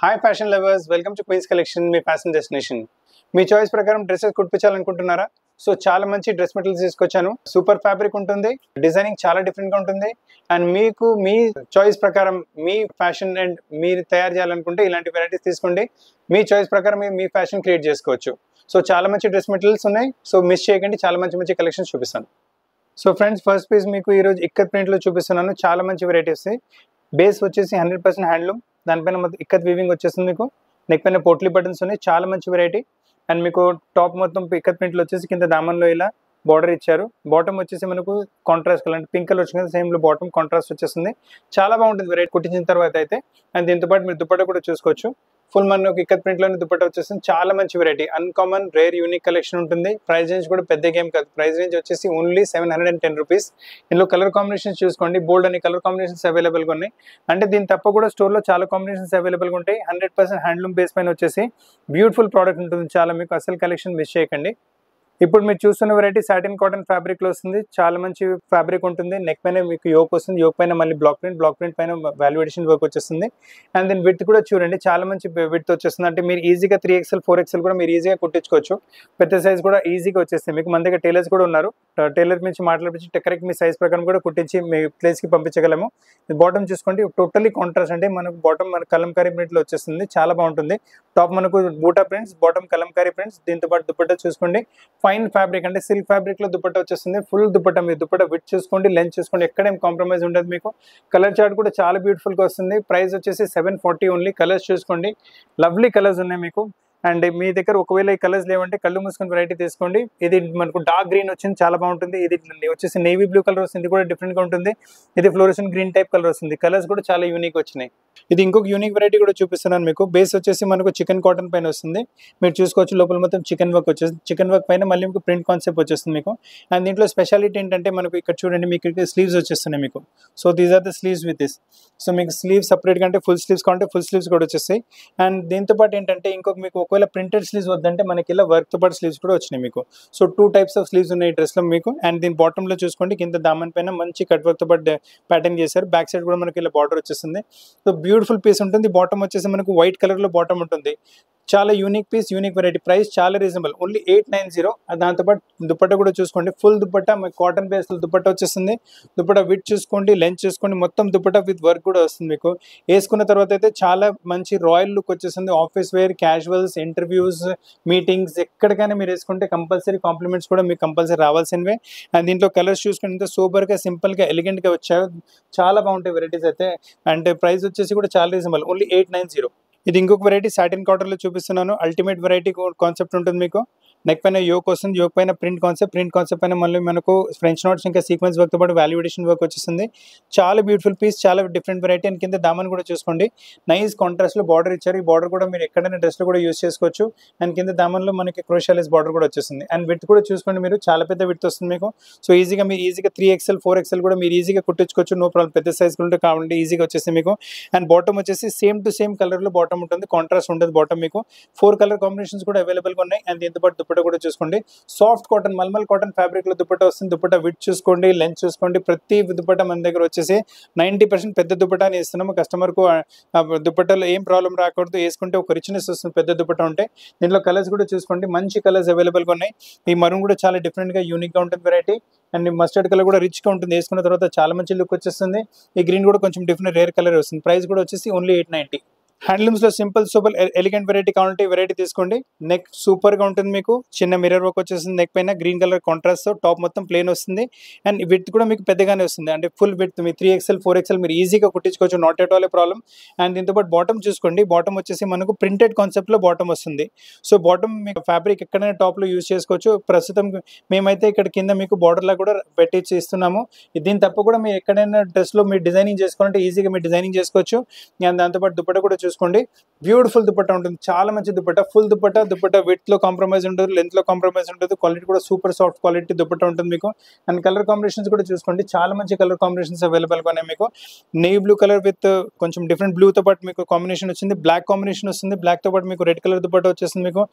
Hi fashion lovers, welcome to Queens Collection, మీ fashion destination. మీ choice ప్రకారం dresses కుట్టించాలనుకుంటున్నారా? సో చాలా మంచి డ్రెస్ మెటీరియల్స్ తీసుకొచ్చాను. సూపర్ ఫ్యాబ్రిక్ ఉంటుంది, డిజైనింగ్ చాలా డిఫరెంట్గా ఉంటుంది. అండ్ మీకు మీ చాయిస్ ప్రకారం మీ ఫ్యాషన్ అండ్ మీరు తయారు చేయాలనుకుంటే ఇలాంటి వెరైటీస్ తీసుకోండి. మీ చాయిస్ ప్రకారం మీ ఫ్యాషన్ క్రియేట్ చేసుకోవచ్చు. సో చాలా మంచి డ్రెస్ మెటీరియల్స్ ఉన్నాయి. సో మిస్ చేయకండి, చాలా మంచి మంచి కలెక్షన్స్ చూపిస్తాను. సో ఫ్రెండ్స్, ఫస్ట్ పీస్ మీకు ఈరోజు ఇక్కత్ ప్రింట్లో చూపిస్తున్నాను. చాలా మంచి వెరైటీస్. బేస్ వచ్చేసి 100% హ్యాండ్లూమ్, దానిపైన మొత్తం ఇక్కత్ వీవింగ్ వచ్చేస్తుంది. మీకు నెక్ పైన పోట్లీ బటన్స్ ఉన్నాయి, చాలా మంచి వెరైటీ. అండ్ మీకు టాప్ మొత్తం ఇక్కత్ ప్రింట్లు వచ్చేసి కింద దామన్లో ఇలా బార్డర్ ఇచ్చారు. బాటమ్ వచ్చేసి మనకు కాంట్రాస్ట్ కలర్ అంటే పింక్ కలర్ వచ్చింది కదా, సేమ్ బాటమ్ కాంట్రాస్ట్ వచ్చేస్తుంది. చాలా బాగుంటుంది వెరైటీ కుట్టించిన తర్వాత అయితే. అండ్ దీంతో పాటు మీరు దుపట్టా కూడా చూసుకోవచ్చు. ఫుల్ మనకు ఇక్కత్ ప్రింట్లోనే దుపట్టా వచ్చేస్తుంది. చాలా మంచి variety, uncommon rare unique collection ఉంటుంది. ప్రైస్ రేంజ్ కూడా పెద్ద గేమ్ కాదు. ప్రైస్ రేంజ్ వచ్చేసి ఓన్లీ 710 రూపీస్. ఇందులో కలర్ కాంబినేషన్స్ చూసుకోండి, బోల్డ్ అని కలర్ కాంబినేషన్స్ అవైలబుల్గా ఉన్నాయి. అంటే దీని తప్ప కూడా స్టోర్లో చాలా కాంబినేషన్స్ అవైలబుల్గా ఉంటాయి. 100% హ్యాండ్లూమ్ బేస్ పైన వచ్చేసి బ్యూటిఫుల్ ప్రోడక్ట్ ఉంటుంది. చాలా మీకు అసలు కలెక్షన్ మిస్ చేయకండి. ఇప్పుడు మీరు చూస్తున్న వెరైటీ సాటిన్ కాటన్ ఫ్యాబ్రిక్ లో వస్తుంది. చాలా మంచి ఫ్యాబ్రిక్ ఉంటుంది. నెక్ పైన మీకు యోక్ వస్తుంది, యోక్ పైన మళ్ళీ బ్లాక్ ప్రింట్ పైన వాల్యుయేషన్ వర్క్ వచ్చేస్తుంది. అండ్ దీని విడ్త్ కూడా చూడండి, చాలా మంచి విడ్త్ వచ్చేస్తుంది. అంటే మీరు ఈజీగా 3XL 4XL కూడా మీరు ఈజీగా కుట్టించుకోవచ్చు. పెద్ద సైజ్ కూడా ఈజీగా వచ్చేస్తుంది. మీకు మన దగ్గర టైలర్స్ కూడా ఉన్నారు. టైలర్ నుంచి మాట్లాడించి కరెక్ట్ మీ సైజ్ ప్రకారం కూడా కుట్టించి మీ ప్లేస్కి పంపించగలము. బాటమ్ చూసుకోండి, టోటలీ కాంట్రాస్ట్. అంటే మనకు బాటమ్ మన కలంకారీ ప్రింట్లో వచ్చేస్తుంది, చాలా బాగుంటుంది. టాప్ మనకు బూటా ప్రింట్స్, బాటమ్ కలంకారీ ప్రింట్స్. దీంతో పాటు దుపట్టా చూసుకోండి, ఫైన్ ఫ్యాబ్రిక్ అంటే సిల్క్ ఫ్యాబ్రిక్ లో దుపట్టా వచ్చేస్తుంది. ఫుల్ దుపట్టా, మీరు దుపట్టా విడ్త్ చూసుకోండి, లెంత్ చూసుకోండి, ఎక్కడేం కాంప్రమైజ్ ఉండదు. మీకు కలర్ చార్ట్ కూడా చాలా బ్యూటిఫుల్ గా వస్తుంది. ప్రైస్ వచ్చేసి 740 ఓన్లీ. కలర్స్ చూసుకోండి, లవ్లీ కలర్స్ ఉన్నాయి మీకు. అండ్ మీ దగ్గర ఒకవేళ ఈ కలర్స్ లేవంటే కళ్ళు మూసుకొని వెరైటీ తీసుకోండి. ఇది మనకు డార్క్ గ్రీన్ వచ్చింది, చాలా బాగుంటుంది. ఇది వచ్చేసి నేవీ బ్లూ కలర్ వస్తుంది, ఇది కూడా డిఫరెంట్ గా ఉంటుంది. ఇది ఫ్లోరెసెంట్ గ్రీన్ టైప్ కలర్ వస్తుంది. కలర్స్ కూడా చాలా యూనిక్ వచ్చినాయి. ఇది ఇంకొక యూనిక్ వెరైటీ కూడా చూపిస్తున్నాను మీకు. బేస్ వచ్చేసి మనకు చికెన్ కాటన్ పైన వస్తుంది. మీరు చూసుకోవచ్చు, లోపల మొత్తం చికెన్ వర్క్ వచ్చేస్తుంది. చికెన్ వర్క్ పైన మళ్ళీ మీకు ప్రింట్ కాన్సెప్ట్ వచ్చేస్తుంది మీకు. అండ్ దీంట్లో స్పెషాలిటీ ఏంటంటే మనకు ఇక్కడ చూడండి, మీకు స్లీవ్స్ వచ్చేస్తున్నాయి మీకు. So these are the sleeves with this. So మీకు స్లీవ్స్ సపరేట్గా అంటే ఫుల్ స్లీవ్స్ కావాలంటే ఫుల్ స్లీవ్స్ కూడా వచ్చేస్తాయి. అండ్ దీంతో పాటు ఏంటంటే ఇంకొక మీకు ఒకవేళ ప్రింటెడ్ స్లీవ్స్ వద్దంటే మనకి ఇలా వర్క్తో పాటు స్లీవ్స్ కూడా వచ్చినాయి మీకు. సో 2 టైప్స్ ఆఫ్ స్లీవ్స్ ఉన్నాయి డ్రెస్లో మీకు. అండ్ దీని బాటంలో చూసుకోండి, కింద దామన్ పైన మంచి కట్ వర్క్తో పాటు ప్యాటర్న్ చేశారు. బ్యాక్ సైడ్ కూడా మనకి ఇలా బార్డర్ వచ్చేస్తుంది. సో బ్యూటిఫుల్ పీస్ ఉంటుంది. బాటమ్ వచ్చేసి మనకు వైట్ కలర్లో బాటమ్ ఉంటుంది. చాలా unique piece, unique variety. Price చాలా రీజనబుల్, ఓన్లీ 890. దాంతోపాటు దుపట్టా కూడా చూసుకోండి, ఫుల్ దుపట్టా కాటన్ బేస్లో దుపట్టా వచ్చేస్తుంది. దుపట్టా విడ్ చూసుకోండి, లెంత్ చూసుకోండి, మొత్తం దుపట్టా విత్ వర్క్ కూడా వస్తుంది మీకు. వేసుకున్న తర్వాత అయితే చాలా మంచి రాయల్ లుక్ వచ్చేస్తుంది. Office wear, casuals, interviews, meetings, ఎక్కడికైనా మీరు వేసుకుంటే కంపల్సరీ కాంప్లిమెంట్స్ కూడా మీకు కంపల్సరీ రావాల్సినవే. అండ్ దీంట్లో కలర్స్ చూసుకుంటే ఇంత సూపర్గా, సింపుల్గా, ఎలిగెంట్గా వచ్చారు. చాలా బాగుంటాయి వెరైటీస్ అయితే. అండ్ ప్రైస్ వచ్చేసి కూడా చాలా రీజనబుల్, ఓన్లీ 890. ఇది ఇంకొక వెరైటీ సాటిన్ కాటన్లో చూపిస్తున్నాను. అల్టిమేట్ వెరైటీ కాన్సెప్ట్ ఉంటుంది మీకు. నెక్ పైన యోక్ వస్తుంది, యోక్ పైన ప్రింట్ కాన్సెప్ట్ పైన మళ్ళీ మనకు ఫ్రెంచ్ నోట్స్ ఇంకా సీక్వెన్స్ వర్క్తో పాటు వాల్యుయేషన్ వర్క్ వచ్చేస్తుంది. చాలా బ్యూటిఫుల్ పీస్, చాలా డిఫరెంట్ వెరైటీ. అండ్ కింద దామన్ కూడా చూసుకోండి, నైస్ కాంట్రాస్ట్లో బార్డర్ ఇచ్చారు. ఈ బార్డర్ కూడా మీరు ఎక్కడైనా డ్రెస్లో కూడా యూస్ చేసుకోవచ్చు. అండ్ కింద దామన్లో మనకి క్రోషాలెస్ బార్డర్ కూడా వచ్చేస్తుంది. అండ్ విడ్త్ కూడా చూసుకోండి, మీరు చాలా పెద్ద విడ్త్ వస్తుంది మీకు. సో మీరు ఈజీగా 3XL 4XL కూడా మీరు ఈజీగా కుట్టించుకోవచ్చు, నో ప్రాబ్లం. పెద్ద సైజ్ కూడా కావాలంటే ఈజీగా వచ్చేసి మీకు. అండ్ బాటమ్ వచ్చేసి సేమ్ టు సేమ్ కలర్లో బాటమ్ ఉంటుంది, కాంట్రాస్ట్ ఉంటుంది బాటమ్ మీకు. 4 కలర్ కాంబినేషన్స్ కూడా అవైలబుల్గా ఉన్నాయి. అండ్ దీంతో పాటు దుపట్టా కూడా చూసుకోండి, సాఫ్ట్ కాటన్ మల్మల్ కాటన్ ఫ్యాబ్రిక్ లో దుపట్టా వస్తుంది. దుపట్టా విడ్త్ చూసుకోండి, లెంత్ చూసుకోండి. ప్రతి దుపట్టా మన దగ్గర వచ్చేసి 90% పెద్ద దుపట్టాని ఇస్తున్నాము. కస్టమర్ కు దుపట్టాలో ఏం ప్రాబ్లం రాకూడదు, వేసుకుంటే ఒక రిచ్నెస్ వస్తుంది పెద్ద దుపట్టా ఉంటే. దీంట్లో కలర్స్ కూడా చూసుకోండి, మంచి కలర్స్ అవైలబుల్గా ఉన్నాయి. ఈ మరూన్ కూడా చాలా డిఫరెంట్ గా యూనిక్ గా ఉంటుంది వెరైటీ. అండ్ మస్టర్డ్ కలర్ కూడా రిచ్ గా ఉంటుంది, వేసుకున్న తర్వాత చాలా మంచి లుక్ వచ్చేస్తుంది. ఈ గ్రీన్ కూడా కొంచెం డిఫరెంట్ రేర్ కలర్ వస్తుంది. ప్రైస్ కూడా వచ్చేసి ఓన్లీ 890. హ్యాండ్లూమ్స్ లో సింపుల్ సూపర్ ఎలిగెంట్ వెరైటీ కావాలంటే వెరైటీ తీసుకోండి. నెక్ సూపర్ గా ఉంటుంది మీకు. చిన్న మిర్రర్ వర్క్ వచ్చేస్తుంది నెక్ పైన, గ్రీన్ కలర్ కాంట్రాస్ట్ తో. టాప్ మొత్తం ప్లేన్ వస్తుంది. అండ్ విడ్త్ కూడా మీకు పెద్దగానే వస్తుంది, అంటే ఫుల్ విడ్త్. మీ 3XL 4XL మీరు ఈజీగా కుట్టించుకోవచ్చు, not at all a problem. And దీంతో పాటు బాటమ్ చూసుకోండి, బాటమ్ వచ్చేసి మనకు ప్రింటెడ్ కాన్సెప్ట్ లో బాటమ్ వస్తుంది. సో బాటమ్ మీకు ఫ్యాబ్రిక్ ఎక్కడైనా టాప్ లో యూజ్ చేసుకోవచ్చు. ప్రస్తుతం మేమైతే ఇక్కడ కింద మీకు బార్డర్ లా కూడా పెట్టించి ఇస్తున్నాము. దీని తప్ప కూడా మీరు ఎక్కడైనా డ్రెస్ లో మీరు డిజైనింగ్ చేసుకోవాలంటే ఈజీగా మీరు డిజైనింగ్ చేసుకోవచ్చు. అండ్ దాంతోపాటు దుపట్టా కూడా చూసుకోండి, బ్యూటిఫుల్ దుపట్టా ఉంటుంది, చాలా మంచి దుపట్టా. ఫుల్ దుపట్టా విడ్త్ లో కాంప్రమైజ్ ఉండదు, లెంత్ లో కాంప్రమైజ్ ఉండదు. క్వాలిటీ కూడా సూపర్ సాఫ్ట్ క్వాలిటీ దుపట్టా ఉంటుంది మీకు. అండ్ కలర్ కాంబినేషన్స్ కూడా చూసుకోండి, చాలా మంచి కలర్ కాంబినేషన్స్ అవైలబుల్ గా ఉన్నాయి మీకు. నేవీ బ్లూ కలర్ విత్ కొంచెం డిఫరెంట్ బ్లూ తో పాటు మీకు కాంబినేషన్ వచ్చింది. బ్లాక్ కాంబినేషన్ వస్తుంది, బ్లాక్ తో పాటు మీకు రెడ్ కలర్ దుపట్టా వచ్చేస్తుంది మీకు.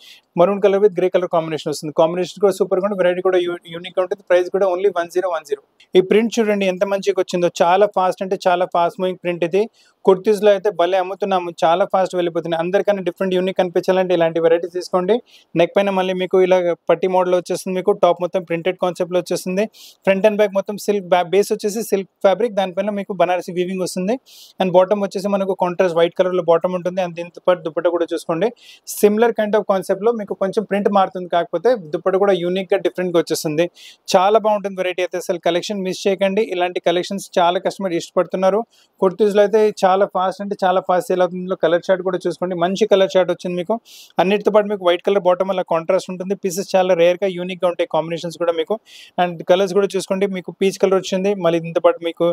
Maroon colour with grey colour combination వస్తుంది. కాంబినేషన్ కూడా సూపర్ గా ఉంటుంది, వెరైటీ కూడా యూనిక్ గా ఉంటుంది. ప్రైస్ కూడా ఓన్లీ 1010. ఈ ప్రింట్ చూడండి ఎంత మంచిగా వచ్చిందో, చాలా ఫాస్ట్ అంటే చాలా ఫాస్ట్ మూవింగ్ ప్రింట్ ఇది. కుర్తీస్లో అయితే భలే అమ్ముతున్నాము, చాలా ఫాస్ట్ వెళ్ళిపోతున్నాయి. అందరికన్నా డిఫరెంట్ యూనిక్ కనిపించాలంటే ఇలాంటి వెరైటీస్ తీసుకోండి. నెక్ పైన మళ్ళీ మీకు ఇలా పట్టి మోడల్ వచ్చేస్తుంది, మీకు టాప్ మొత్తం ప్రింటెడ్ కాన్సెప్ట్లో వచ్చేస్తుంది. ఫ్రంట్ అండ్ బ్యాక్ మొత్తం సిల్క్ బేస్ వచ్చేసి సిల్క్ ఫ్యాబ్రిక్, దానిపైన మీకు బనారసి వీవింగ్ వస్తుంది. అండ్ బాటమ్ వచ్చేసి మనకు కాంట్రాస్ట్ వైట్ కలర్లో బాటమ్ ఉంటుంది. అండ్ దీంతో పాటు దుపట్టా కూడా చూసుకోండి, సిమిలర్ కైండ్ ఆఫ్ కాన్సెప్ట్లో మీకు కొంచెం ప్రింట్ మారుతుంది, కాకపోతే దుపట్టా కూడా యూనిక్గా డిఫరెంట్గా వచ్చేస్తుంది. చాలా బాగుంటుంది వెరైటీ అయితే, అసలు కలెక్షన్ మిస్ చేయకండి. ఇలాంటి కలెక్షన్స్ చాలా కస్టమర్ ఇష్టపడుతున్నారు. కుర్తీస్లో అయితే చాలా ఫాస్ట్ అంటే చాలా ఫాస్ట్ సేల్ అవుతుంది. కలర్ చార్ట్ కూడా చూసుకోండి, మంచి కలర్ చార్ట్ వచ్చింది మీకు. అన్నిటితో పాటు మీకు వైట్ కలర్ బాటమ్ అలా కాంట్రాస్ట్ ఉంటుంది. పీసెస్ చాలా రేర్గా యూనిక్గా ఉంటాయి, కాంబినేషన్స్ కూడా మీకు. అండ్ కలర్స్ కూడా చూసుకోండి, మీకు పీచ్ కలర్ వచ్చింది, మళ్ళీ దీంతో పాటు మీకు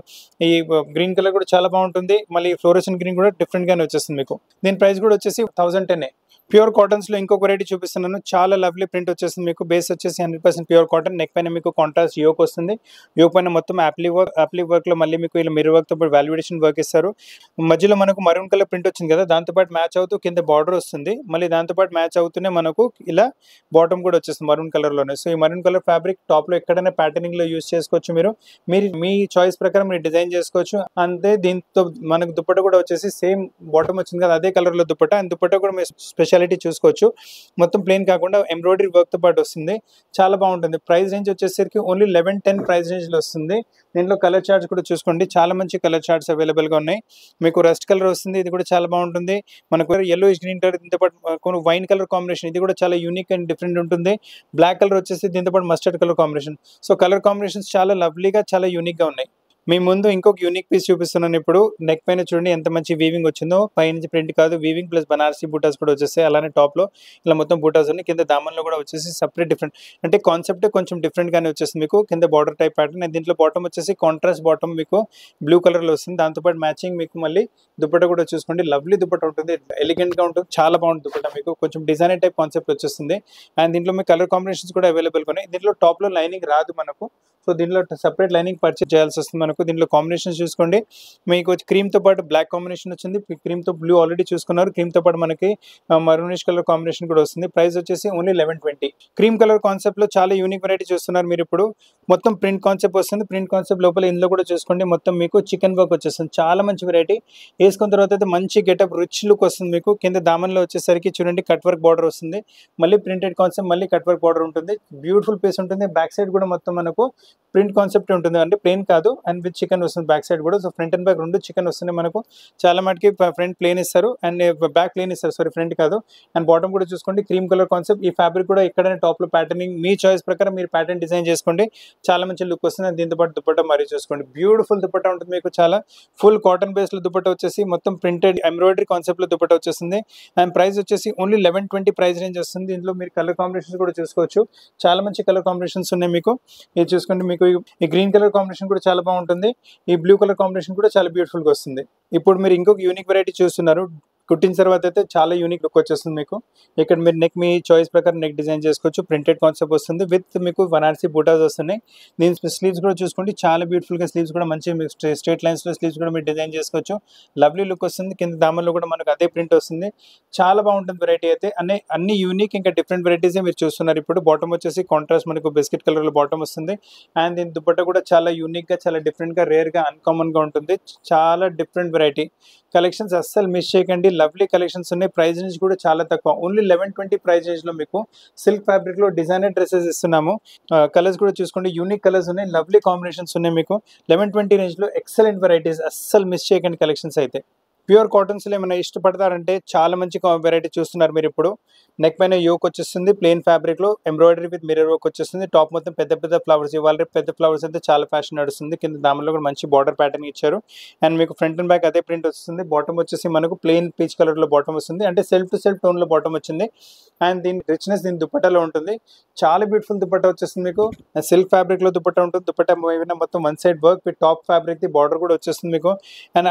ఈ గ్రీన్ కలర్ కూడా చాలా బాగుంటుంది. మళ్ళీ ఫ్లోరెసెంట్ గ్రీన్ కూడా డిఫరెంట్గానే వచ్చేస్తుంది మీకు. దీని ప్రైస్ కూడా వచ్చేసి 1010. ప్యూర్ కాటన్స్లో ఇంకొక వెరైటీ చూపిస్తున్నాను, చాలా లవ్లీ ప్రింట్ వచ్చేస్తుంది మీకు. బేస్ వచ్చేసి 100% ప్యూర్ కాటన్. నెక్ పైన మీకు కాంట్రాస్ట్ యోక్ వస్తుంది. యోక్ పైన మొత్తం యాప్లీ వర్క్లో మళ్ళీ మీకు ఇలా మిర్రర్ వర్క్తో పాటు వాల్యుడేషన్ వర్క్ ఇస్తారు. మధ్యలో మనకు మరూన్ కలర్ ప్రింట్ వచ్చింది కదా, దాంతోపాటు మ్యాచ్ అవుతూ కింద బార్డర్ వస్తుంది. మళ్ళీ దాంతోపాటు మ్యాచ్ అవుతూనే మనకు ఇలా బాటమ్ కూడా వచ్చేస్తుంది మరూన్ కలర్లోనే. సో ఈ మరూన్ కలర్ ఫ్యాబ్రిక్ టాప్లో ఎక్కడైనా ప్యాటర్నింగ్లో యూస్ చేసుకోవచ్చు. మీరు మీ చాయిస్ ప్రకారం మీరు డిజైన్ చేసుకోవచ్చు. అంతే దీంతో మనకు దుపట్టా కూడా వచ్చేసి సేమ్ బాటమ్ వచ్చింది కదా, అదే కలర్లో దుపట్టా. అండ్ దుపట్టా కూడా మీ స్పెషాలిటీ చూసుకోవచ్చు, మొత్తం ప్లెయిన్ కాకుండా ఎంబ్రాయిడరీ వర్క్తో పాటు వస్తుంది. చాలా బాగుంటుంది. ప్రైస్ రేంజ్ వచ్చేసరికి ఓన్లీ 1110 ప్రైస్ రేంజ్లో వస్తుంది. దీంట్లో కలర్ చార్ట్స్ కూడా చూసుకోండి, చాలా మంచి కలర్ చార్ట్స్ అవైలబుల్గా ఉన్నాయి. మీకు రస్ట్ కలర్ వస్తుంది, ఇది కూడా చాలా బాగుంటుంది. మనకు ఎల్లో గ్రీన్ కలర్, దీంతో పాటు వైన్ కలర్ కాంబినేషన్, ఇది కూడా చాలా యూనిక్ అండ్ డిఫరెంట్ ఉంటుంది. బ్లాక్ కలర్ వచ్చేసి దీంతో పాటు mustard colour combination. So colour combinations చాలా లవ్లీగా చాలా యూనిక్గా ఉన్నాయి. మీ ముందు ఇంకొక యూనిక్ పీస్ చూపిస్తున్నాను ఇప్పుడు. నెక్ పైన చూడండి ఎంత మంచి వీవింగ్ వచ్చిందో, పైనుంచి ప్రింట్ కాదు వీవింగ్ ప్లస్ బనారసి బూటాస్ కూడా వచ్చేస్తాయి. అలానే టాప్లో ఇలా మొత్తం బూటాస్ ఉన్నాయి, కింద దామన్లో కూడా వచ్చేసి సపరేట్ డిఫరెంట్ అంటే కాన్సెప్ట్ కొంచెం డిఫరెంట్గానే వచ్చేస్తుంది మీకు. కింద బార్డర్ టైప్ ప్యాటర్న్, దీంట్లో బాటమ్ వచ్చేసి కాంట్రాస్ట్ బాటమ్ మీకు బ్లూ కలర్లో వస్తుంది. దాంతోపాటు మ్యాచింగ్ మీకు మళ్ళీ దుపట్టా కూడా చూసుకోండి, లవ్లీ దుపట్టా ఉంటుంది, ఎలిగెంట్గా ఉంటుంది, చాలా బాగుంటుంది దుపట్టా మీకు. కొంచెం డిజైనర్ టైప్ కాన్సెప్ట్ వచ్చేస్తుంది. అండ్ దీంట్లో మీకు కలర్ కాంబినేషన్స్ కూడా అవైలబుల్గా ఉన్నాయి. దీంట్లో టాప్లో లైనింగ్ రాదు మనకు, సో దీంట్లో సపరేట్ లైనింగ్ పర్చేస్ చేయాల్సి వస్తుంది మనకు. దీంట్లో కాంబినేషన్స్ చూసుకోండి, మీకు క్రీమ్తో పాటు బ్లాక్ కాంబినేషన్ వచ్చింది, క్రీమ్తో బ్లూ ఆల్రెడీ చూసుకున్నారు. క్రీమ్తో పాటు మనకి మరూనిష్ కలర్ కాంబినేషన్ కూడా వస్తుంది. ప్రైస్ వచ్చేసి ఓన్లీ 1120. క్రీమ్ కలర్ కాన్సెప్ట్లో చాలా యూనిక్ వెరైటీ చూస్తున్నారు మీరు ఇప్పుడు. మొత్తం ప్రింట్ కాన్సెప్ట్ వస్తుంది. ప్రింట్ కాన్సెప్ట్ లోపల ఇందులో కూడా చూసుకోండి, మొత్తం మీకు చికెన్ వర్క్ వచ్చేస్తుంది. చాలా మంచి వెరైటీ. వేసుకున్న తర్వాత అయితే మంచి గెటప్ రిచ్ లుక్ వస్తుంది మీకు. కింద దామన్లో వచ్చేసరికి చూడండి కట్ వర్క్ బార్డర్ వస్తుంది, మళ్ళీ ప్రింటెడ్ కాన్సెప్ట్, మళ్ళీ కట్ వర్క్ బార్డర్ ఉంటుంది. బ్యూటిఫుల్ పీస్ ఉంటుంది. బ్యాక్ సైడ్ కూడా మొత్తం మనకు ప్రింట్ కాన్సెప్ట్ ఉంటుంది, అంటే ప్లేన్ కాదు. అండ్ విత్ చికెన్ వస్తుంది బ్యాక్ సైడ్ కూడా. సో ఫ్రంట్ అండ్ బ్యాక్ రెండు చికెన్ వస్తుంది మనకు. చాలా మటుకి ఫ్రంట్ ప్లేన్ ఇస్తారు అండ్ బ్యాక్ ప్లేన్ ఇస్తారు, సారీ ఫ్రంట్ కాదు. అండ్ బాటమ్ కూడా చూసుకోండి క్రీమ్ కలర్ కాన్సెప్ట్. ఈ ఫ్యాబ్రిక్ కూడా ఎక్కడైనా టాప్లో ప్యాటర్నింగ్ మీ చాయిస్ ప్రకారం మీరు ప్యాటర్న్ డిజైన్ చేసుకోండి, చాలా మంచి లుక్ వస్తుంది. అండ్ దీంతో పాటు దుపట్టా మరీ చూసుకోండి, బ్యూటిఫుల్ దుపట్టా ఉంటుంది మీకు. చాలా ఫుల్ కాటన్ బేస్లో దుపట్టా వచ్చేసి మొత్తం ప్రింటెడ్ ఎంబ్రాయిడరీ కాన్సెప్ట్లో దుపట్టా వచ్చేస్తుంది. అండ్ ప్రైస్ వచ్చేసి ఓన్లీ 1120 ప్రైస్ రేంజ్ వస్తుంది. దీంట్లో మీరు కలర్ కాంబినేషన్స్ కూడా చూసుకోవచ్చు, చాలా మంచి కలర్ కాంబినేషన్స్ ఉన్నాయి మీకు. ఇది చూసుకోండి, మీకు ఈ గ్రీన్ కలర్ కాంబినేషన్ కూడా చాలా బాగుంటుంది. ఈ బ్లూ కలర్ కాంబినేషన్ కూడా చాలా బ్యూటిఫుల్ గా వస్తుంది. ఇప్పుడు మీరు ఇంకొక యూనిక్ వెరైటీ చూస్తున్నారు. కుట్టిన తర్వాత అయితే చాలా యూనిక్ లుక్ వచ్చేస్తుంది మీకు. ఇక్కడ మీరు నెక్ మీ చాయిస్ ప్రకారం నెక్ డిజైన్ చేసుకోవచ్చు. ప్రింటెడ్ కాన్సెప్ట్ వస్తుంది విత్ మీకు బనారసి బూటాస్ వస్తున్నాయి. దీని స్లీవ్స్ కూడా చూసుకోండి, చాలా బ్యూటిఫుల్ గా స్లీవ్స్ కూడా మంచి స్ట్రేట్ లైన్స్ లో స్లీవ్స్ కూడా మీరు డిజైన్ చేసుకోవచ్చు. లవ్లీ లుక్ వస్తుంది. కింద దామన్లో కూడా మనకు అదే ప్రింట్ వస్తుంది. చాలా బాగుంటుంది వెరైటీ అయితే. అన్ని యూనిక్ ఇంకా డిఫరెంట్ వెరైటీస్ మీరు చూస్తున్నారు ఇప్పుడు. బాటమ్ వచ్చేసి కాంట్రాస్ట్ మనకు బిస్కెట్ కలర్ లో బాటమ్ వస్తుంది. అండ్ దీని దుపట్టా కూడా చాలా యూనిక్ గా, చాలా డిఫరెంట్ గా, రేర్ గా, అన్కామన్ గా ఉంటుంది. చాలా డిఫరెంట్ వెరైటీ కలెక్షన్స్, అస్సలు మిస్ చేయకండి. లవ్లీ కలెక్షన్స్ ఉన్నాయి. ప్రైస్ రేంజ్ కూడా చాలా తక్కువ, ఓన్లీ 1120 ప్రైస్ రేంజ్ లో మీకు సిల్క్ ఫ్యాబ్రిక్ లో డిజైనర్ డ్రెస్సెస్ ఇస్తున్నాము. కలర్స్ కూడా చూసుకోండి, యూనిక్ కలర్స్ ఉన్నాయి, లవ్లీ కాంబినేషన్స్ ఉన్నాయి మీకు. 1120 రేంజ్ లో ఎక్సలెంట్ వెరైటీస్, అస్సలు మిస్ చేయకండి కలెక్షన్స్ అయితే. ప్యూర్ కాటన్స్లో ఏమైనా ఇష్టపడతారంటే చాలా మంచి వెరైటీ చూస్తున్నారు మీరు ఇప్పుడు. నెక్ పైన యోక్ వచ్చేస్తుంది, ప్లెయిన్ ఫ్యాబ్రిక్లో ఎంబ్రాయిడరీ విత్ మిర్రర్ వర్క్ వచ్చేస్తుంది. టాప్ మొత్తం పెద్ద పెద్ద ఫ్లవర్స్, ఇవాళ పెద్ద ఫ్లవర్స్ అయితే చాలా ఫ్యాషన్ నడుస్తుంది. కింద దామన్లో కూడా మంచి బార్డర్ ప్యాటర్న్ ఇచ్చారు. అండ్ మీకు ఫ్రంట్ అండ్ బ్యాక్ అదే ప్రింట్ వస్తుంది. బాటమ్ వచ్చేసి మనకు ప్లెయిన్ పీచ్ కలర్లో బాటమ్ వస్తుంది, అంటే సెల్ఫ్ టు సెల్ఫ్ టోన్లో బాటమ్ వచ్చింది. అండ్ దీని రిచ్నెస్ దీని దుపట్టాలో ఉంటుంది. చాలా బ్యూటిఫుల్ దుపట్టా వచ్చేస్తుంది మీకు. సిల్క్ ఫ్యాబ్రిక్లో దుపట్టా ఉంటుంది. దుపట్టా మొత్తం one side work with top fabric the border కూడా వచ్చేస్తుంది మీకు. అండ్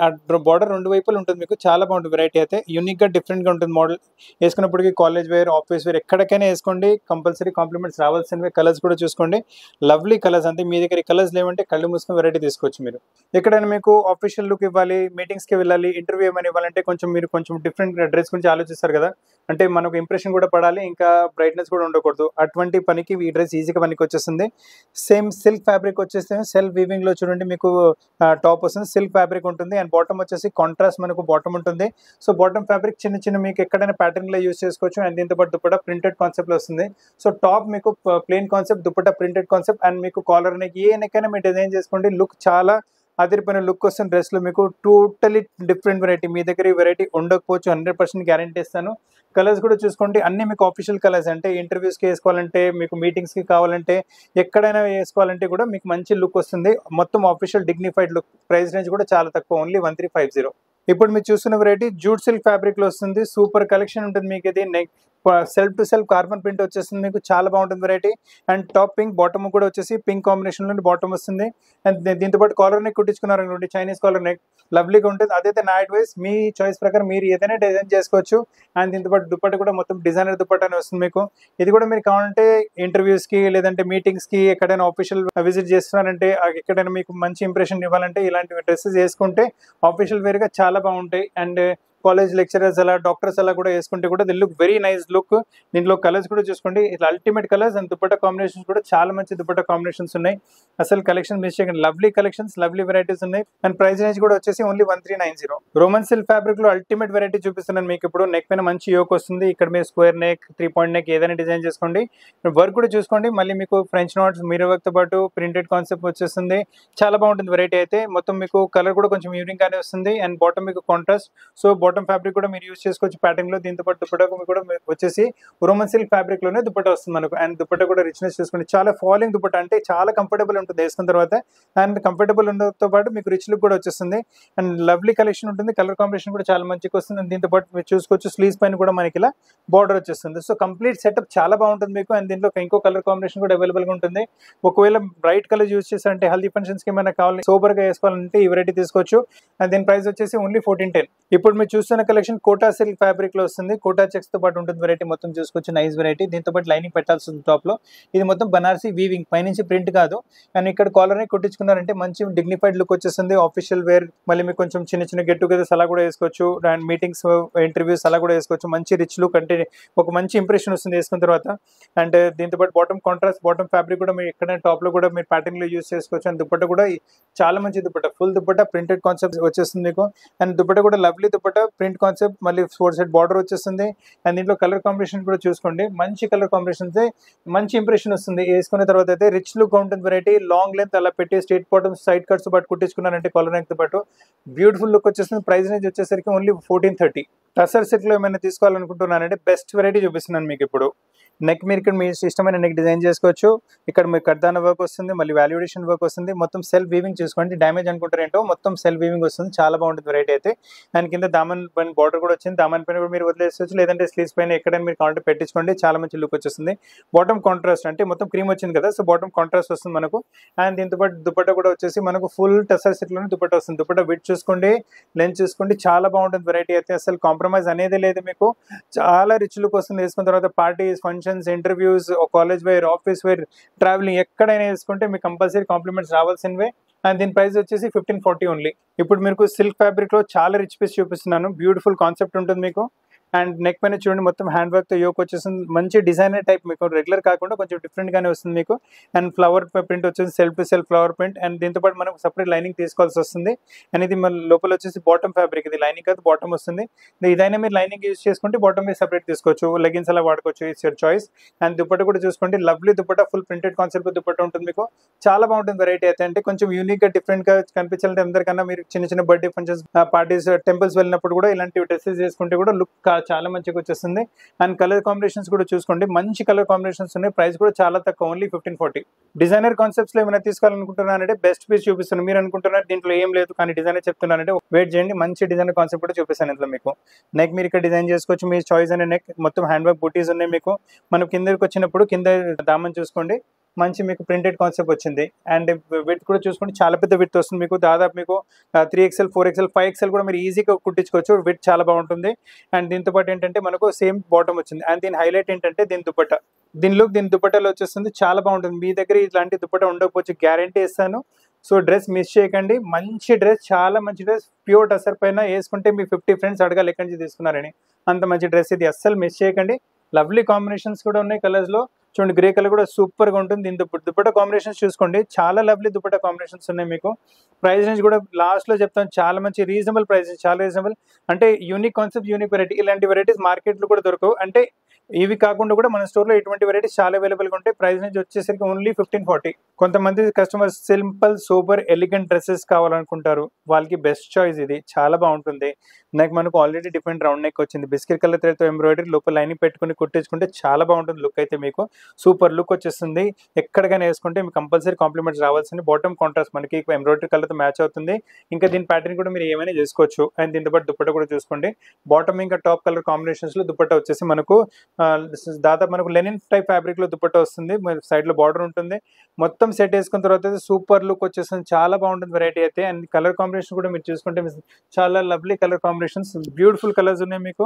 బార్డర్ రెండు వైపులు ఉంటుంది మీకు. చాలా బాగుంటుంది వెరైటీ అయితే, యూనిక్గా డిఫరెంట్గా ఉంటుంది. మోడల్ వేసుకున్నప్పటికీ కాలేజ్ వేర్, ఆఫీస్ వేర్, ఎక్కడికైనా వేసుకోండి, కంపల్సరీ కాంప్లిమెంట్స్ రావాల్సినవి. కలర్స్ కూడా చూసుకోండి, లవ్లీ కలర్స్. అంటే మీ దగ్గర కలర్స్ లేవంటే కళ్ళు మూసుకుని వెరైటీ తీసుకోవచ్చు మీరు. ఎక్కడైనా మీకు ఆఫీషియల్ లుక్ ఇవ్వాలి, మీటింగ్స్కి వెళ్ళాలి, ఇంటర్వ్యూ ఏమైనా ఇవ్వాలంటే మీరు కొంచెం డిఫరెంట్ డ్రెస్ గురించి ఆలోచిస్తారు కదా, అంటే మనకు ఇంప్రెషన్ కూడా పడాలి, ఇంకా బ్రైట్నెస్ కూడా ఉండకూడదు. అటువంటి పనికి ఈ డ్రెస్ ఈజీగా పనికి వచ్చేస్తుంది. సేమ్ సిల్క్ ఫ్యాబ్రిక్ వచ్చేస్తే సెల్ఫ్ వీవింగ్ లో చూడండి మీకు టాప్ వస్తుంది, సిల్క్ ఫ్యాబ్రిక్ ఉంటుంది. అండ్ బాటమ్ వచ్చేసి కాంట్రాస్ట్ మనకు మనకు బాటమ్ ఉంటుంది. సో బాటమ్ ఫ్యాబ్రిక్ చిన్న చిన్న మీకు ఎక్కడైనా ప్యాటర్న్ లో యూస్ చేసుకోవచ్చు. అండ్ దీంతో పాటు దుపట్టా ప్రింటెడ్ కాన్సెప్ట్ లో వస్తుంది. సో టాప్ మీకు plain concept, dupatta printed concept, and మీకు కాలర్ నెక్ ఏ నెక్ అయినా మీరు డిజైన్ చేసుకోండి. లుక్ చాలా అదిరిపోయిన లుక్ వస్తుంది డ్రెస్ లో. మీకు టోటలీ డిఫరెంట్ వెరైటీ. మీ దగ్గర ఈ వెరైటీ ఉండకపోవచ్చు, 100% గ్యారంటీ ఇస్తాను. కలర్స్ కూడా చూసుకోండి, అన్ని మీకు ఆఫీషియల్ కలర్స్. అంటే ఇంటర్వ్యూస్కి వేసుకోవాలంటే, మీకు మీటింగ్స్కి కావాలంటే, ఎక్కడైనా వేసుకోవాలంటే కూడా మీకు మంచి లుక్ వస్తుంది. మొత్తం official dignified look. Price range కూడా చాలా తక్కువ, ఓన్లీ 1350. ఇప్పుడు మీరు చూస్తున్న వెరైటీ జూట్ సిల్క్ ఫ్యాబ్రిక్ లో వస్తుంది. సూపర్ కలెక్షన్ ఉంటుంది మీకు. ఇది neck self to self carbon print వచ్చేస్తుంది మీకు. చాలా బాగుంటుంది variety. And top pink, bottom కూడా వచ్చేసి పింక్ కాంబినేషన్ లో బాటమ్ వస్తుంది. అండ్ దీంతో పాటు కాలర్ నెక్ కుట్టించుకున్నారు అనుకోండి, చైనీస్ కాలర్ నెక్, లవ్లీగా ఉంటుంది. అదైతే నా అడ్వైస్, మీ చాయిస్ ప్రకారం మీరు ఏదైనా డిజైన్ చేసుకోవచ్చు. అండ్ దీంతో పాటు దుపట్టా కూడా మొత్తం డిజైనర్ దుపట్టా అని వస్తుంది మీకు. ఇది కూడా మీరు కావాలంటే ఇంటర్వ్యూస్ కి, లేదంటే మీటింగ్స్ కి, ఎక్కడైనా ఆఫీషియల్ విజిట్ చేస్తున్నారంటే, ఎక్కడైనా మీకు మంచి ఇంప్రెషన్ ఇవ్వాలంటే ఇలాంటి డ్రెస్సెస్ వేసుకుంటే ఆఫీషియల్ వేర్ గా చాలా బాగుంటాయి. అండ్ కాలేజ్ లెక్చరర్స్ అలా, డాక్టర్స్ అలా కూడా వేసుకుంటే కూడా the look very nice look. దీంట్లో కలర్స్ కూడా చూసుకోండి, ఇట్లా ultimate colours. And dupatta combinations కూడా చాలా మంచి దుపట్టా కాంబినేషన్స్ ఉన్నాయి. అసలు కలెక్షన్ మిస్ చేయకండి. లవ్లీ కలెక్షన్స్, లవ్లీ వెరైటీస్ ఉన్నాయి. అండ్ ప్రైస్ రేంజ్ కూడా వచ్చేసి ఓన్లీ 1390. రోమన్ సిల్క్ ఫ్యాబ్రిక్ లో అల్టిమేట్ వెరైటీ చూపిస్తున్నాను మీకు ఇప్పుడు. నెక్ పైన మంచి యోక్ వస్తుంది. ఇక్కడ మీరు స్క్వేర్ నెక్, 3 పాయింట్ నెక్ ఏదైనా డిజైన్ చేసుకోండి. వర్క్ కూడా చూసుకోండి. మళ్ళీ మీకు ఫ్రెంచ్ నోట్స్, మీరర్ వర్క్ తో పాటు ప్రింటెడ్ కాన్సెప్ట్ వచ్చేస్తుంది. చాలా బాగుంటుంది వెరైటీ అయితే. మొత్తం మీకు కలర్ కూడా కొంచెం యూనిక్ గానే వస్తుంది. అండ్ బాటమ్ మీకు కాంట్రాస్ట్. సో బాటమ్ ఫ్యాబ్రిక్ కూడా మీరు యూస్ చేసుకోవచ్చు ప్యాటర్న్ లో. దీంతో పాటు దుపట్టా కూడా వచ్చేసి రోమన్ సిల్క్ ఫ్యాబ్రిక్ లోనే దుపట్టా వస్తుంది మనకు. అండ్ దుపట్టా కూడా రిచ్నెస్ చూసుకోండి. చాలా ఫాలింగ్ దుపట్టా, అంటే చాలా కంఫర్టబుల్ ఉంటుంది వేసుకున్న తర్వాత. అండ్ కంఫర్టబుల్ ఉండడంతో పాటు మీకు రిచ్ లుక్ కూడా వచ్చేస్తుంది. అండ్ లవ్లీ కలెక్షన్ ఉంటుంది. కలర్ కాంబినేషన్ కూడా చాలా మంచిగా వస్తుంది. అండ్ దీంతో పాటు మీరు చూసుకోవచ్చు స్లీవ్స్ పైన కూడా మనకి ఇలా బార్డర్ వచ్చేస్తుంది. సో కంప్లీట్ సెటప్ చాలా బాగుంటుంది మీకు. అండ్ దీంట్లో ఇంకో కలర్ కాంబినేషన్ కూడా అవైలబుల్ గా ఉంటుంది. ఒకవేళ బ్రైట్ కలర్ యూస్ చేశారంటే, హెల్దీ ఫంక్షన్స్ కి ఏమైనా కావాలి, సూపర్ గా వేసుకోవాలంటే ఈ వెరైటీ తీసుకోవచ్చు. అండ్ దీని ప్రైస్ వచ్చేసి ఓన్లీ 1410. ఇప్పుడు మీరు చూస్తున్న కలెక్షన్ కోటా సిల్క్ ఫ్యాబ్రిక్ లో వస్తుంది. కోటా చెక్స్ తో పాటు ఉంటుంది వెరైటీ. మొత్తం చూసుకోవచ్చు, నైస్ వెరైటీ. దీంతో పాటు లైనింగ్ పెట్టాల్సి ఉంది టాప్ లో. ఇది మొత్తం బనారసి వీవింగ్, పైనుంచి ప్రింట్ కాదు. అండ్ ఇక్కడ కాలర్ ని కుట్టించుకున్నారంటే మంచి డిగ్నిఫైడ్ లుక్ వచ్చేస్తుంది. ఆఫీషియల్ వేర్, మళ్ళీ మీకు కొంచెం చిన్న చిన్న గెట్ టుగెదర్స్ అలా కూడా వేసుకోవచ్చు. అండ్ మీటింగ్స్, ఇంటర్వ్యూస్ అలా కూడా వేసుకోవచ్చు. మంచి రిచ్ లుక్, అంటే ఒక మంచి ఇంప్రెషన్ వస్తుంది వేసుకున్న తర్వాత. అండ్ దీంతో పాటు బాటమ్ కాంట్రాస్ట్, బాటమ్ ఫ్యాబ్రిక్ కూడా మీరు ఎక్కడైనా టాప్ లో కూడా మీరు ప్యాటర్న్ లో యూస్ చేసుకోవచ్చు. అండ్ దుపట్టా కూడా చాలా మంచి dupatta, full dupatta printed concept వచ్చేస్తుంది మీకు. అండ్ దుపట్టా కూడా లవ్లీ దుపట్టా, ప్రింట్ కాన్సెప్ట్, మళ్ళీ 4 సైడ్ బార్డర్ వచ్చేస్తుంది. అండ్ దీంట్లో కలర్ కాంబినేషన్ కూడా చూసుకోండి, మంచి కలర్ కాంబినేషన్స్, మంచి ఇంప్రెషన్ వస్తుంది వేసుకున్న తర్వాత అయితే. రిచ్ లుక్ ఉంటుంది వెరైటీ. లాంగ్ లెంత్ అలా పెట్టి స్ట్రేట్ బాటమ్, సైడ్ కట్స్ పాటు కుట్టించుకున్నారంటే కాలర్ నెక్ తో పాటు బ్యూటిఫుల్ లుక్ వచ్చేస్తుంది. ప్రైస్ రేంజ్ వచ్చేసరికి ఓన్లీ 1430. టసర్ సెట్ లో ఏమైనా తీసుకోవాలనుకుంటున్నానంటే బెస్ట్ వెరైటీ చూపిస్తున్నాను మీకు ఇప్పుడు. నెక్ మీరు ఇక్కడ మీ ఇష్టమైన నెక్ డిజైన్ చేసుకోవచ్చు. ఇక్కడ మీకు కర్దాన వర్క్ వస్తుంది, మళ్ళీ వాల్యుడేషన్ వర్క్ వస్తుంది. మొత్తం సెల్ఫ్ వీవింగ్ చూసుకోండి. డ్యామేజ్ అనుకుంటారు ఏంటో, మొత్తం సెల్ఫ్ వీవింగ్ వస్తుంది. చాలా బాగుంటుంది వెరైటీ అయితే. అండ్ కింద దామన్ పైన బార్డర్ కూడా వచ్చింది. దామన్ పైన కూడా మీరు వదిలేసుకోవచ్చు, లేదంటే స్లీవ్స్ పైన ఎక్కడైనా మీరు కావాలంటే పెట్టించుకోండి. చాలా మంచి లుక్ వచ్చేస్తుంది. బాటమ్ కాంట్రాస్ట్, అంటే మొత్తం క్రీమ్ వచ్చింది కదా, సో బాటమ్ కాంట్రాస్ట్ వస్తుంది మనకు. అండ్ దీంతో పాటు దుపట్టా కూడా వచ్చేసి మనకు ఫుల్ టసర్ సెట్ లోనే దుపట్టా వస్తుంది. దుపట్టా విడ్త్ చూసుకోండి, లెంత్ చూసుకోండి. చాలా బాగుంటుంది వెరైటీ అయితే. అసలు కాంప్రమైజ్ అనేది లేదు మీకు. చాలా రిచ్ లుక్ వస్తుంది వేసుకున్న తర్వాత. Parties, functions, interviews, college wear, office wear, travelling ఎక్కడైనా వేసుకుంటే మీకు కంపల్సరీ కాంప్లిమెంట్స్ రావాల్సినవే. అండ్ దీని ప్రైస్ వచ్చేసి 1540 ఓన్లీ. ఇప్పుడు మీకు సిల్క్ ఫ్యాబ్రిక్ లో చాలా రిచ్ పీస్ చూపిస్తున్నాను. బ్యూటిఫుల్ కాన్సెప్ట్ ఉంటుంది మీకు. అండ్ నెక్ పైన చూడండి, మొత్తం హ్యాండ్ వర్క్ తో యోక్ వచ్చేస్తుంది. మంచి డిజైనర్ టైప్, మీకు రెగ్యులర్ కాకుండా కొంచెం డిఫరెంట్ గానే వస్తుంది మీకు. అండ్ ఫ్లవర్ ప్రింట్ వచ్చేసి self to self flower print. And దీంతో పాటు మనకు సపరేట్ లైనింగ్ తీసుకోవాల్సి వస్తుంది. అండ్ ఇది మన లోపల వచ్చేసి బాటమ్ ఫ్యాబ్రిక్, ఇది లైనింగ్ కాదు బాటమ్ వస్తుంది. ఇదైనా మీరు లైనింగ్ యూస్ చేసుకుంటే బాటమ్ మీద సపరేట్ తీసుకోవచ్చు, లెగిన్స్ అలా వాడుకోవచ్చు. It's your choice. And dupatta కూడా చూసుకోండి, lovely dupatta, full printed concept dupatta ఉంటుంది మీకు. చాలా బాగుంటుంది వెరైటీ అయితే. అంటే కొంచెం యూనిక్ గా, డిఫరెంట్ గా కనిపించాలంటే అందరికన్నా మీరు చిన్న చిన్న బర్త్డే ఫంక్షన్స్, పార్టీస్, టెంపుల్స్ వెళ్ళినప్పుడు కూడా ఇలాంటి డ్రెస్సెస్ చేసుకుంటే కూడా లుక్ చాలా మంచిగా వచ్చేస్తుంది. అండ్ కలర్ కాంబినేషన్స్ కూడా చూసుకోండి, మంచి కలర్ కాంబినేషన్స్ ఉన్నాయి. ప్రైస్ కూడా చాలా తక్కువ, ఓన్లీ 1540. డిజైనర్ కాన్సెప్ట్స్ లో ఏమైనా తీసుకోవాలనుకుంటున్నానంటే బెస్ట్ పీస్ చూపిస్తాను. మీరు అనుకుంటున్నారు దీంట్లో ఏం లేదు కానీ డిజైనర్ చెప్తున్నానంటే వెయిట్ చేయండి, మంచి డిజైనర్ కాన్సెప్ట్ కూడా చూపిస్తాను ఇంట్లో మీకు. నెక్ మీరు ఇక్కడ డిజైన్ చేసుకోవచ్చు, మీ చాయిస్ అనే నెక్. మొత్తం హ్యాండ్ వర్క్ బూటీస్ ఉన్నాయి మీకు. మనం కిందకి వచ్చినప్పుడు కింద దామన్ చూసుకోండి, మంచి మీకు ప్రింటెడ్ కాన్సెప్ట్ వచ్చింది. అండ్ విడ్త్ కూడా చూసుకోండి, చాలా పెద్ద విడ్త్ వస్తుంది మీకు. దాదాపు మీకు 3XL, 4XL, 5XL కూడా మీరు ఈజీగా కుట్టించుకోవచ్చు. విడ్త్ చాలా బాగుంటుంది. అండ్ దీంతో పాటు ఏంటంటే మనకు సేమ్ బాటమ్ వచ్చింది. అండ్ దీని హైలైట్ ఏంటంటే దీని దుపట్టా, దీని లుక్ దీని దుపట్టాలో వచ్చేస్తుంది. చాలా బాగుంటుంది. మీ దగ్గర ఇలాంటి దుపట్టా ఉండకపోవచ్చు, గ్యారంటీ ఇస్తాను. సో డ్రెస్ మిస్ చేయకండి, మంచి డ్రెస్, చాలా మంచి డ్రెస్. ప్యూర్ టసర్ పైన వేసుకుంటే మీ 50 ఫ్రెండ్స్ అడగాలి ఎక్కడి నుంచి తీసుకున్నారని, అంత మంచి డ్రెస్ ఇది. అస్సలు మిస్ చేయకండి. లవ్లీ కాంబినేషన్స్ కూడా ఉన్నాయి కలర్స్ లో. చూడండి గ్రే కలర్ కూడా సూపర్గా ఉంటుంది. దీని దుపట్టా కాంబినేషన్స్ చూసుకోండి, చాలా లవ్లీ దుపట్టా కాంబినేషన్స్ ఉన్నాయి మీకు. ప్రైస్ రేంజ్ కూడా లాస్ట్లో చెప్తాను, చాలా మంచి రీజనబుల్ ప్రైస్, చాలా రీజనబుల్. అంటే యూనిక్ కాన్సెప్ట్, యూనిక్ వెరైటీ. ఇలాంటి వెరైటీస్ మార్కెట్లో కూడా దొరకవు. అంటే ఇవి కాకుండా కూడా మన స్టోర్లో ఇటువంటి వెరైటీస్ చాలా అవైలబుల్గా ఉంటాయి. ప్రైస్ రేంజ్ వచ్చేసరికి ఓన్లీ 1540. కొంతమంది customers simple super elegant dresses కావాలనుకుంటారు, వాళ్ళకి బెస్ట్ చాయిస్ ఇది, చాలా బాగుంటుంది. మనకు ఆల్రెడీ డిఫరెంట్ రౌండ్ నెక్ వచ్చింది, బిస్కెట్ కలర్ తో ఎంబ్రాయిడరీ, లోపల లైనింగ్ పెట్టుకుని కుట్టించుకుంటే చాలా బాగుంటుంది. లుక్ అయితే మీకు సూపర్ లుక్ వచ్చేస్తుంది. ఎక్కడికైనా వేసుకుంటే మీకు కంపల్సరీ కాంప్లిమెంట్స్ రావాల్సింది. బాటమ్ కాంట్రాస్ట్ మనకి ఎంబ్రాయిడరీ కలర్తో మ్యాచ్ అవుతుంది. ఇంకా దీని ప్యాటర్న్ కూడా మీరు ఏమైనా చేసుకోవచ్చు. అండ్ దీంతో పాటు దుపట్టా కూడా చూసుకోండి, బాటమ్ ఇంకా టాప్ కలర్ కాంబినేషన్స్ లో దుపట్టా వచ్చేసి మనకు దాదాపు మనకు లెనిన్ టైప్ ఫ్యాబ్రిక్ లో దుపట్టా వస్తుంది. సైడ్ లో బార్డర్ ఉంటుంది. మొత్తం సెట్ వేసుకున్న తర్వాత సూపర్ లుక్ వచ్చేస్తుంది, చాలా బాగుంటుంది వెరైటీ అయితే. అండ్ కలర్ కాంబినేషన్ కూడా మీరు చూసుకుంటే చాలా lovely colour combinations, beautiful colours ఉన్నాయి మీకు.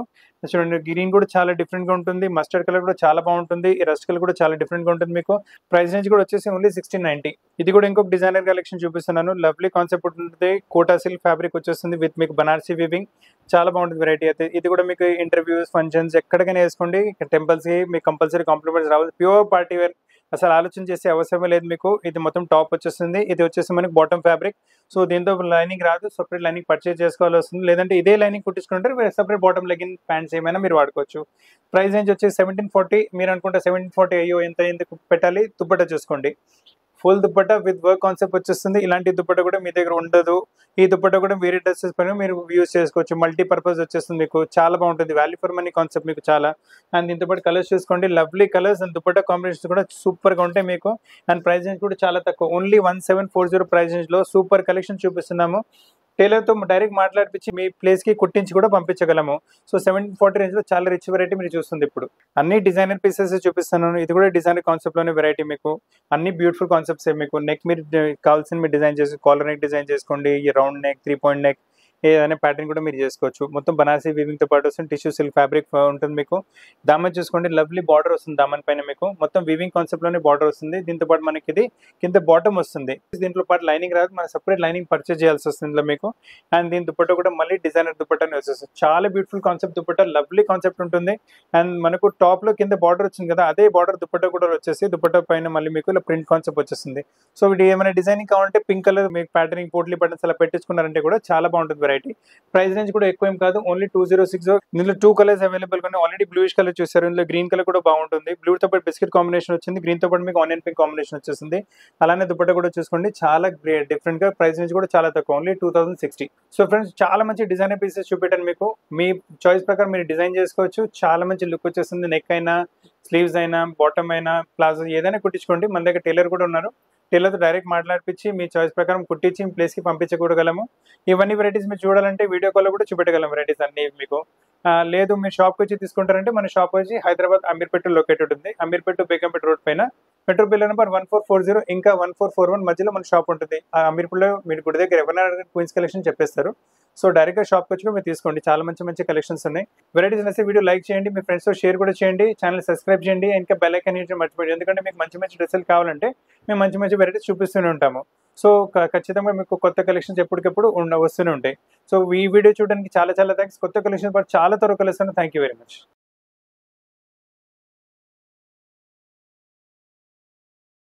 చూడండి గ్రీన్ కూడా చాలా డిఫరెంట్ గా ఉంటుంది, మస్టర్డ్ కలర్ కూడా చాలా బాగుంటుంది, ఈ రస్ట్ కలర్ కూడా చాలా డిఫరెంట్ గా ఉంటుంది మీకు. ప్రైస్ రేంజ్ కూడా వచ్చేసి ఓన్లీ 1690. ఇది కూడా ఇంకొక డిజైనర్ కలెక్షన్ చూపిస్తున్నాను. లవ్లీ కాన్సెప్ట్ ఉంటుంది, కోటా సిల్క్ ఫ్యాబ్రిక్ వచ్చేస్తుంది విత్ మీకు బనారసీ వీవింగ్, చాలా బాగుంటుంది వెరైటీ అయితే. ఇది కూడా మీకు ఇంటర్వ్యూస్, ఫంక్షన్స్ ఎక్కడికైనా వేసుకోండి, టెంపుల్స్ కి మీకు కంపల్సరీ కాంప్లిమెంట్స్ రావాలి. ప్యూర్ పార్టీ వేర్, అసలు ఆలోచన చేసే అవసరమే లేదు మీకు. ఇది మొత్తం టాప్ వచ్చేస్తుంది, ఇది వచ్చేసి మనకి బాటమ్ ఫ్యాబ్రిక్. సో దీంతో లైనింగ్ రాదు, సపరేట్ లైనింగ్ పర్చేజ్ చేసుకోవాల్సి వస్తుంది. లేదంటే ఇదే లైనింగ్ కుట్టించుకుంటే సపరేట్ బాటమ్ లెగిన్ ప్యాంట్స్ ఏమైనా మీరు వాడుకోవచ్చు. ప్రైస్ రేంజ్ వచ్చేసి 1740. మీరు అనుకుంటే 1740 అయ్యో ఎంత ఎందుకు పెట్టాలి, దుపట్టా చూసుకోండి, full dupatta with work concept వచ్చేస్తుంది. ఇలాంటి దుపట్టా కూడా మీ దగ్గర ఉండదు. ఈ దుపట్టా కూడా వేరే డ్రెస్సెస్ పైన మీరు యూజ్ చేసుకోవచ్చు, మల్టీపర్పస్ వచ్చేస్తుంది మీకు, చాలా బాగుంటుంది. వాల్యూ ఫర్ మనీ కాన్సెప్ట్ మీకు చాలా. అండ్ దీంతో పాటు కలర్స్ చూసుకోండి, lovely colours and dupatta combinations కూడా సూపర్గా ఉంటాయి మీకు. అండ్ ప్రైస్ రేంజ్ కూడా చాలా తక్కువ, ఓన్లీ 1740 ప్రైస్ రేంజ్లో సూపర్ కలెక్షన్ చూపిస్తున్నాము. టైలర్తో డైరెక్ట్ మాట్లాడిపించి మీ ప్లేస్కి కుట్టించి కూడా పంపించగలము. సో 1740 రేంజ్లో చాలా రిచ్ వెరైటీ మీరు చూస్తుంది. ఇప్పుడు అన్ని డిజైనర్ పీసెస్ చూపిస్తున్నాను. ఇది కూడా డిజైనర్ కాన్సెప్ట్లోనే వెరైటీ మీకు, అన్ని బ్యూటిఫుల్ కాన్సెప్ట్స్ మీకు. నెక్ మీరు కావాల్సిన మీరు డిజైన్ చేసి, కాలర్ నెక్ డిజైన్ చేసుకోండి, ఈ రౌండ్ నెక్, 3 పాయింట్ నెక్, ఏదైనా ప్యాటర్న్ కూడా మీరు చేసుకోవచ్చు. మొత్తం బనారసీ వీవింగ్తో పాటు వస్తుంది, టిష్యూ సిల్క్ ఫ్యాబ్రిక్ ఉంటుంది మీకు. దామన్ చూసుకోండి, లవ్లీ బార్డర్ వస్తుంది దామన్ పైన మీకు, మొత్తం వీవింగ్ కాన్సెప్ట్లోనే బార్డర్ వస్తుంది. దీంతో పాటు మనకి ఇది కింద బాటమ్ వస్తుంది. దీంట్లో పాటు లైనింగ్ రాదు, మన సపరేట్ లైనింగ్ పర్చేజ్ చేయాల్సి వస్తుంది ఇందులో మీకు. అండ్ దీని దుపట్టా కూడా మళ్ళీ డిజైనర్ దుపట్టానే వచ్చేస్తుంది. చాలా beautiful concept dupatta, lovely concept ఉంటుంది. అండ్ మనకు టాప్ లో కింద బార్డర్ వచ్చింది కదా, అదే బార్డర్ దుపట్టా కూడా వచ్చేసి దుపట్టా పైన మళ్ళీ మీకు ఇలా ప్రింట్ కాన్సెప్ట్ వచ్చేస్తుంది. సో ఇది ఏమైనా డిజైనింగ్ కావాలంటే పింక్ కలర్ మీకు ప్యాటర్నింగ్ పోట్లీ బటన్స్ అలా పెట్టించుకున్నారంటే కూడా చాలా బాగుంటుంది వెరైటీ. ప్రైస్ రేంజ్ కూడా ఎక్కువ ఏం కాదు, ఓన్లీ 2060. ఇందులో 2 కలర్స్ అవైలబుల్ గా ఉన్నాయి. ఆల్రెడీ బ్లూయిష్ కలర్ చూసారు, ఇందులో గ్రీన్ కలర్ కూడా బాగుంటుంది. బ్లూ తో పాటు బిస్కెట్ కాంబినేషన్ వచ్చింది, గ్రీన్ తో పాటు మీకు ఆనియన్ పింక్ కాంబినేషన్ వచ్చేసింది. అలానే దుపట్టా కూడా చూసుకోండి, చాలా డిఫరెంట్ గా. ప్రైస్ రేంజ్ కూడా చాలా తక్కువ, ఓన్లీ 2060. సో ఫ్రెండ్స్, చాలా మంచి డిజైనర్ పీసెస్ చూపెట్టాను మీకు. మీ చాయిస్ ప్రకారం మీరు డిజైన్ చేసుకోవచ్చు, చాలా మంచి లుక్ వచ్చేస్తుంది. నెక్ అయినా, స్లీవ్స్ అయినా, బాటమ్ అయినా, ప్లాజో ఏదైనా కుట్టించుకోండి. మన దగ్గర టైలర్ కూడా ఉన్నారు, టైలర్తో డైరెక్ట్ మాట్లాడిపించి మీ చాయిస్ ప్రకారం కుట్టించి మీ ప్లేస్కి పంపించకూడగలము. ఇవన్నీ వెరైటీస్ మీరు చూడాలంటే వీడియో కాల్లో కూడా చూపెట్టగలం వెరైటీస్ అన్ని మీకు. లేదు మీరు షాప్కి వచ్చి తీసుకుంటారంటే మన షాప్ వచ్చి హైదరాబాద్ అమీర్పేట లొకేటెడ్ ఉంది. అమీర్పేట బేగంపేట రోడ్ పైన మెట్రో బిల్ నెంబర్ 1440 ఇంకా 1441 మధ్యలో మన షాప్ ఉంటుంది. ఆ అమీర్పేటలో మీరు గుడి దగ్గర ఎవరైనా క్వీన్స్ కలెక్షన్ చెప్పేస్తారు. సో డైరెక్ట్గా షాప్కి వచ్చి మీరు తీసుకోండి, చాలా మంచి మంచి కలెక్షన్స్ ఉన్నాయి. వెరైటీస్ నచ్చితే వీడియో లైక్ చేయండి, మీ ఫ్రెండ్స్తో షేర్ కూడా చేయండి, ఛానల్ సబ్స్క్రైబ్ చేయండి, ఇంకా బెల్ ఐకాన్ హిట్ మర్చిపోండి. ఎందుకంటే మీకు మంచి మంచి డ్రెస్సులు కావాలంటే మేము మంచి మంచి వెరైటీస్ చూపిస్తూనే ఉంటాము. సో ఖచ్చితంగా మీకు కొత్త కలెక్షన్స్ ఎప్పటికెప్పుడు వస్తూనే ఉంటాయి. సో ఈ వీడియో చూడడానికి చాలా చాలా థ్యాంక్స్. కొత్త కలెక్షన్ చాలా త్వరగా కలుస్తాను. Thank you very much.